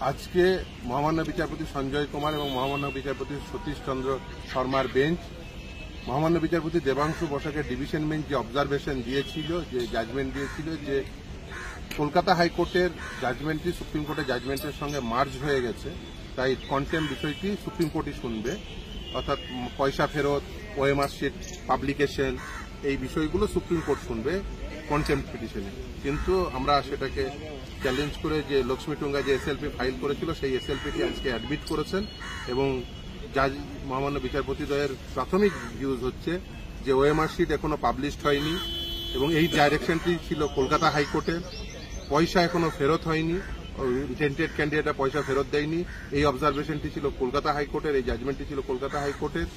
আজকে মহামান্য বিচারপতি সঞ্জয় কুমার এবং মহামান্য বিচারপতি সতীশ চন্দ্র শর্মার বেঞ্চ মহামান্য বিচারপতি দেবাংশু বসাকের ডিভিশন বেঞ্চ যে অবজারভেশন দিয়েছিল, যে জাজমেন্ট দিয়েছিল যে কলকাতা হাইকোর্টের জাজমেন্টটি সুপ্রিম কোর্টের জাজমেন্টের সঙ্গে মার্জ হয়ে গেছে, তাই কন্টেম বিষয়টি সুপ্রিম কোর্টই শুনবে, অর্থাৎ পয়সা ফেরত, ওএমআর শিট পাবলিকেশন, এই বিষয়গুলো সুপ্রিম কোর্ট শুনবে কন্টেম্প পিটিশনে। কিন্তু আমরা সেটাকে চ্যালেঞ্জ করে যে লক্ষ্মী টুঙ্গা যে এসএলপি ফাইল করেছিল সেই এসএলপিটি আজকে অ্যাডমিট করেছেন এবং জাজ মহামান্য বিচারপতিদ্বয়ের প্রাথমিক ভিউজ হচ্ছে যে ওএমআর শিট এখনো পাবলিশড হয়নি এবং এই ডাইরেকশনটি ছিল কলকাতা হাইকোর্টের, পয়সা এখনো ফেরত হয়নি, টেন্টেড ক্যান্ডিডেটরা পয়সা ফেরত দেয়নি, এই অবজারভেশনটি ছিল কলকাতা হাইকোর্টের, এই জাজমেন্টটি ছিল কলকাতা হাইকোর্টের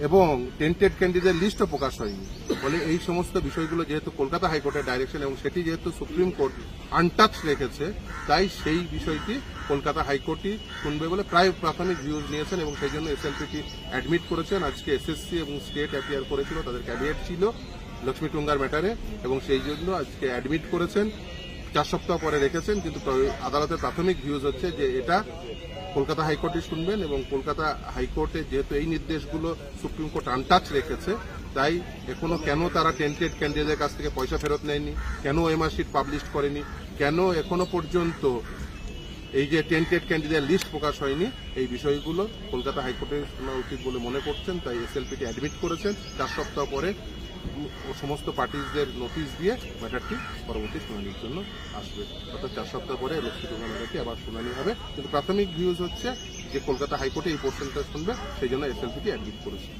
এবং টেন্টেড ক্যান্ডিডেট লিস্টও প্রকাশ হয়নি। ফলে এই সমস্ত বিষয়গুলো যেহেতু কলকাতা হাইকোর্টের ডাইরেকশন এবং সেটি যেহেতু সুপ্রিম কোর্ট আনটাচ রেখেছে, তাই সেই বিষয়টি কলকাতা হাইকোর্টই শুনবে বলে প্রায় প্রাথমিক ভিউজ নিয়েছেন এবং সেই জন্য এসএলপিটি অ্যাডমিট করেছেন। আজকে এসএসসি এবং স্টেট অ্যাপিয়ার করেছিল, তাদের ক্যাবিনেট ছিল লক্ষ্মী টুঙ্গার ম্যাটারে এবং সেই জন্য আজকে অ্যাডমিট করেছেন, 4 সপ্তাহ পরে রেখেছেন। কিন্তু আদালতের প্রাথমিক ভিউজ হচ্ছে যে এটা কলকাতা হাইকোর্টই শুনবেন এবং কলকাতা হাইকোর্টে যেহেতু এই নির্দেশগুলো সুপ্রিম কোর্ট আনটাচ রেখেছে, তাই এখনো কেন তারা টেন্টেড ক্যান্ডিডেটের কাছ থেকে পয়সা ফেরত নেয়নি, কেন ওএমআর শিট পাবলিশ করেনি, কেন এখনো পর্যন্ত এই যে টেন্টেড ক্যান্ডিডেট লিস্ট প্রকাশ হয়নি, এই বিষয়গুলো কলকাতা হাইকোর্টের শোনা উচিত বলে মনে করছেন। তাই এসএলপিটি অ্যাডমিট করেছেন, 4 সপ্তাহ পরে সমস্ত পার্টিজদের নোটিশ দিয়ে ম্যাটারটি পরবর্তী শুনানির জন্য আসবে, অর্থাৎ 4 সপ্তাহ পরে লক্ষ্মী টুঙ্গা ম্যাটারটি আবার শুনানি হবে। কিন্তু প্রাথমিক ভিউজ হচ্ছে যে কলকাতা হাইকোর্টে এই পোর্শনটা শুনবে, সেই জন্য এসএলপিটি অ্যাডমিট করেছে।